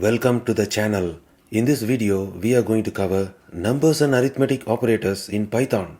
Welcome to the channel. In this video, we are going to cover numbers and arithmetic operators in Python,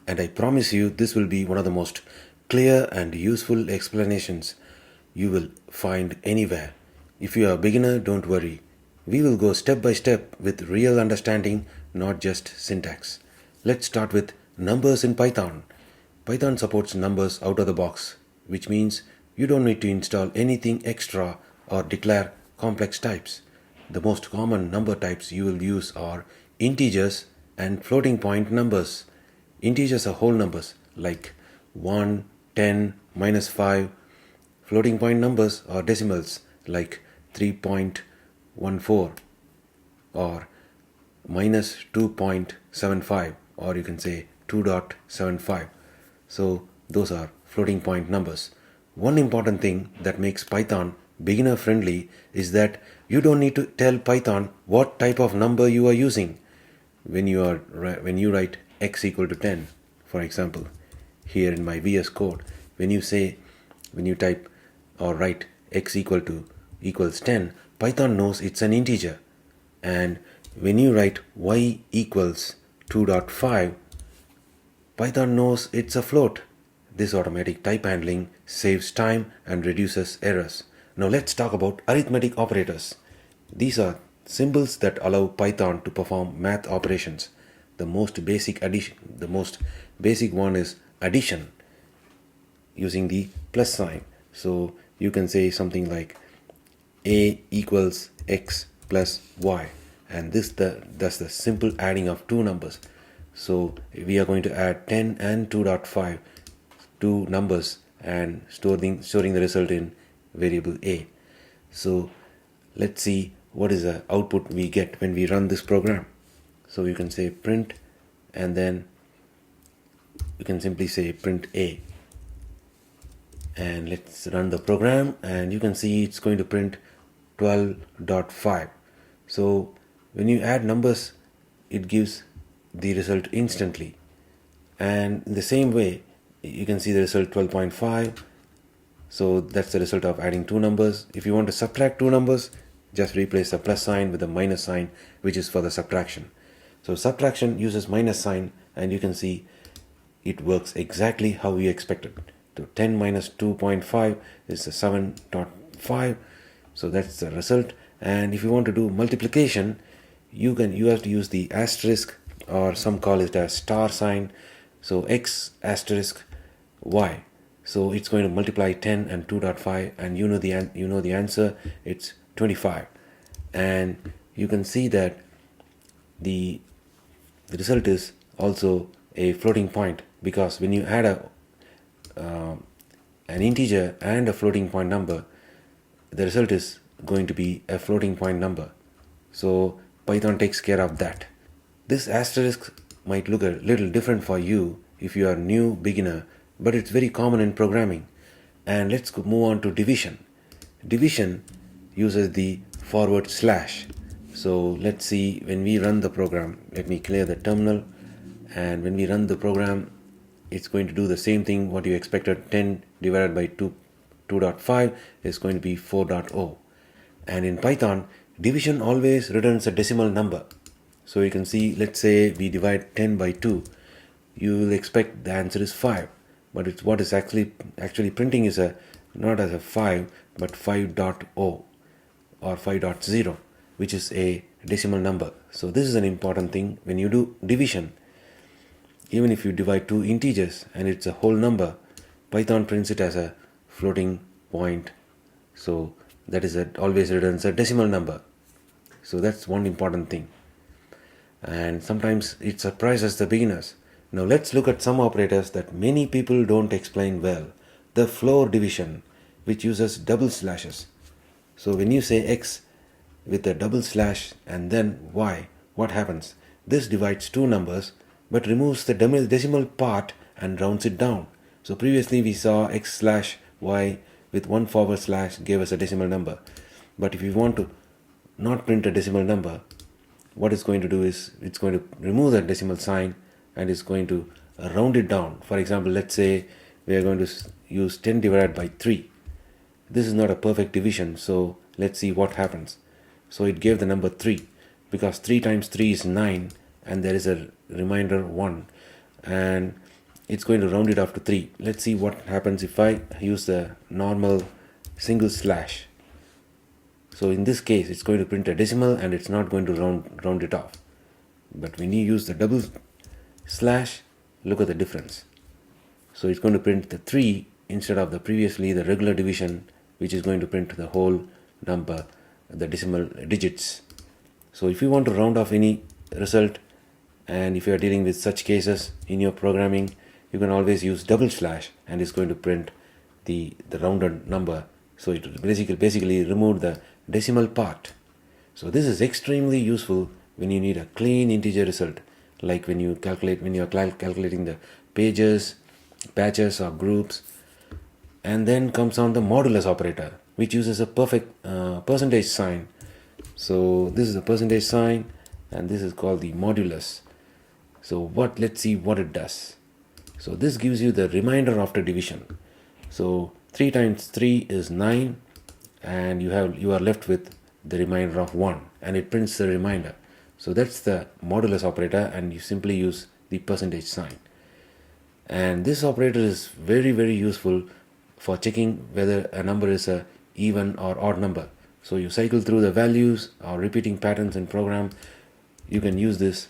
and I promise you this will be one of the most clear and useful explanations you will find anywhere. If you are a beginner, don't worry. We will go step by step with real understanding, not just syntax. Let's start with numbers in Python. Python supports numbers out of the box, which means you don't need to install anything extra or declare complex types. The most common number types you will use are integers and floating point numbers. Integers are whole numbers like 1, 10, -5. Floating point numbers are decimals like 3.14 or -2.75, or you can say 2.75. So those are floating point numbers. One important thing that makes Python beginner friendly is that you don't need to tell Python what type of number you are using when you write x equal to 10. For example, here in my VS Code, when you type or write x equals 10, Python knows it's an integer. And when you write y equals 2.5, Python knows it's a float. This automatic type handling saves time and reduces errors. Now let's talk about arithmetic operators. These are symbols that allow Python to perform math operations. The most basic one is addition using the plus sign. So you can say something like a equals x plus y, and this does the simple adding of two numbers. So we are going to add 10 and 2.5, two numbers, and storing the result in variable a. So let's see what is the output we get when we run this program. So you can say print, and then you can simply say print a, and let's run the program, and you can see it's going to print 12.5. so when you add numbers, it gives the result instantly. And in the same way, you can see the result 12.5. So that's the result of adding two numbers. If you want to subtract two numbers, just replace the plus sign with the minus sign, which is for the subtraction. So subtraction uses minus sign, and you can see it works exactly how we expected. So 10 minus 2.5 is a 7.5. So that's the result. And if you want to do multiplication, you have to use the asterisk, or some call it a star sign. So x asterisk y. So it's going to multiply 10 and 2.5, and you know the answer. It's 25. And you can see that the result is also a floating point, because when you add an integer and a floating point number, the result is going to be a floating point number. So Python takes care of that. This asterisk might look a little different for you if you are new beginner, but it's very common in programming. And let's move on to division. Division uses the forward slash. So let's see, when we run the program, let me clear the terminal, and when we run the program, it's going to do the same thing what you expected. 10 divided by 2.5 is going to be 4.0. And in Python, division always returns a decimal number. So you can see, let's say we divide 10 by 2, you will expect the answer is 5. But it's what is actually printing is not as a 5, but 5.0 or 5.0, which is a decimal number. So this is an important thing when you do division. Even if you divide two integers and it's a whole number, Python prints it as a floating point. So that is always returns a decimal number. So that's one important thing. And sometimes it surprises the beginners. Now let's look at some operators that many people don't explain well. The floor division, which uses double slashes. So when you say x with a double slash and then y, what happens? This divides two numbers but removes the decimal part and rounds it down. So previously we saw x slash y with one forward slash gave us a decimal number. But if you want to not print a decimal number, what it's going to do is it's going to remove that decimal sign and it's going to round it down. For example, let's say we are going to use 10 divided by 3. This is not a perfect division, so let's see what happens. So it gave the number 3 because 3 times 3 is 9 and there is a remainder 1, and it's going to round it off to 3. Let's see what happens if I use the normal single slash. So in this case it's going to print a decimal and it's not going to round it off. But when you use the double slash, look at the difference. So it's going to print the 3 instead of the previously the regular division, which is going to print the whole number, the decimal digits. So if you want to round off any result, and if you are dealing with such cases in your programming, you can always use double slash and it's going to print the rounded number. So it will basically remove the decimal part. So this is extremely useful when you need a clean integer result, like when you are calculating the pages, patches or groups. And then comes on the modulus operator, which uses a perfect percentage sign. So this is a percentage sign and this is called the modulus. So let's see what it does. So this gives you the remainder after division. So 3 times 3 is 9 and you are left with the remainder of 1, and it prints the remainder. So that's the modulus operator, and you simply use the percentage sign. And this operator is very, very useful for checking whether a number is a even or odd number. So you cycle through the values or repeating patterns in program, you can use this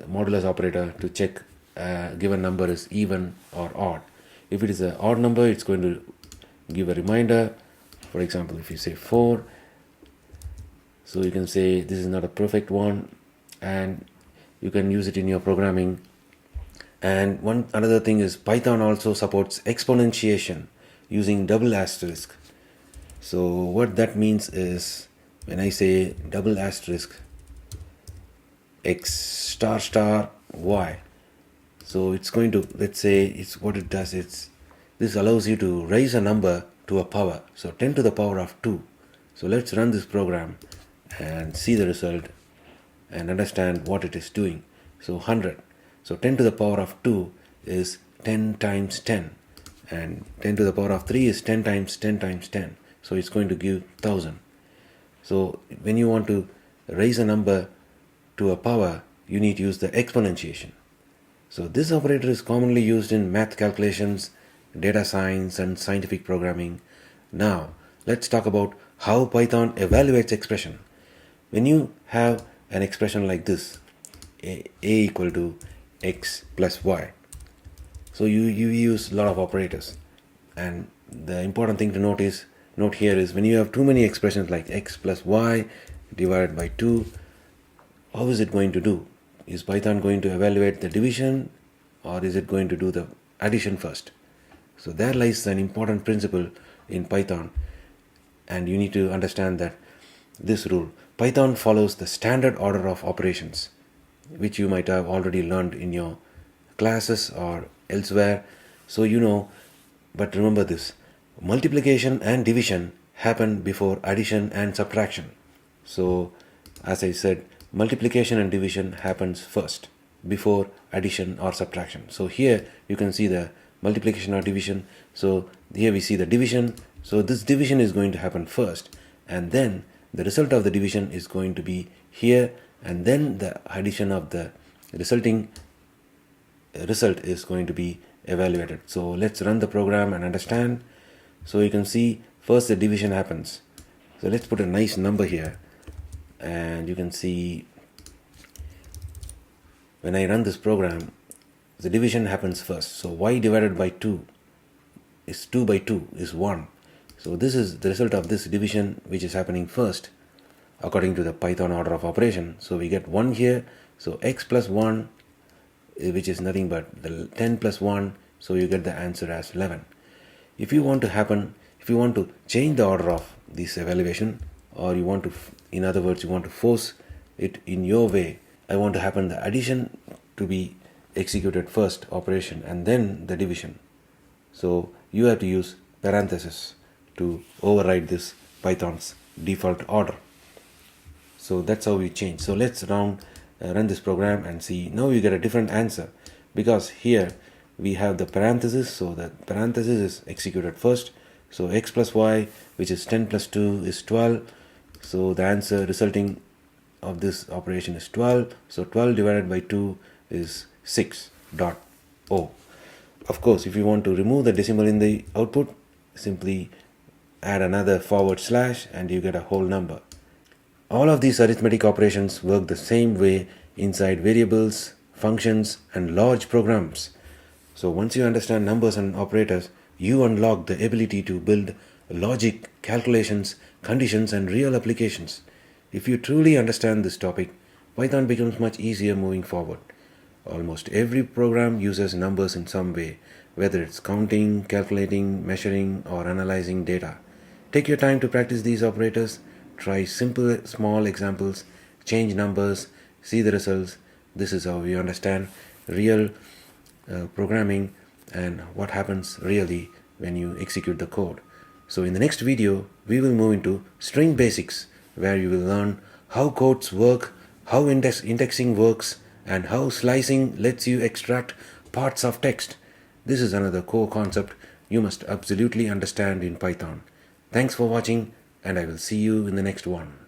modulus operator to check a given number is even or odd. If it is an odd number, it's going to give a reminder. For example, if you say 4, so you can say this is not a perfect one, and you can use it in your programming. And another thing is Python also supports exponentiation using double asterisk. So what that means is, when I say double asterisk x star star y, so it's going to, let's say, this allows you to raise a number to a power. So 10 to the power of 2. So let's run this program and see the result and understand what it is doing. So 100. So 10 to the power of 2 is 10 times 10, and 10 to the power of 3 is 10 times 10 times 10. So it's going to give 1000. So when you want to raise a number to a power, you need to use the exponentiation. So this operator is commonly used in math calculations, data science and scientific programming. Now let's talk about how Python evaluates expression. When you have an expression like this, a equal to x plus y, so you use a lot of operators, and the important thing to note here is when you have too many expressions like x plus y divided by 2, how is it going to do? Is Python going to evaluate the division, or is it going to do the addition first? So there lies an important principle in Python, and you need to understand that this rule. Python follows the standard order of operations, which you might have already learned in your classes or elsewhere. So you know, but remember this: multiplication and division happen before addition and subtraction. So as I said, multiplication and division happens first before addition or subtraction. So here you can see the multiplication or division. So here we see the division. So this division is going to happen first, and then the result of the division is going to be here, and then the addition of the resulting result is going to be evaluated. So let's run the program and understand. So you can see first the division happens. So let's put a nice number here, and you can see when I run this program, the division happens first. So y divided by 2 is 2 by 2 is 1. So this is the result of this division, which is happening first according to the Python order of operation. So we get 1 here. So x plus 1, which is nothing but the 10 plus 1, so you get the answer as 11. If you want to change the order of this evaluation, or you want to, in other words, you want to force it in your way, I want to happen the addition to be executed first operation and then the division. So you have to use parenthesis to override this Python's default order. So that's how we change. So let's run this program and see. Now you get a different answer, because here we have the parenthesis. So the parenthesis is executed first. So x plus y, which is 10 plus 2 is 12. So the answer resulting of this operation is 12. So 12 divided by 2 is 6.0. Of course, if you want to remove the decimal in the output, simply add another forward slash and you get a whole number. All of these arithmetic operations work the same way inside variables, functions, and large programs. So once you understand numbers and operators, you unlock the ability to build logic, calculations, conditions, and real applications. If you truly understand this topic, Python becomes much easier moving forward. Almost every program uses numbers in some way, whether it's counting, calculating, measuring, or analyzing data. Take your time to practice these operators. Try simple, small examples, change numbers, see the results. This is how you understand real programming and what happens really when you execute the code. So in the next video, we will move into string basics, where you will learn how codes work, how indexing works, and how slicing lets you extract parts of text. This is another core concept you must absolutely understand in Python. Thanks for watching, and I will see you in the next one.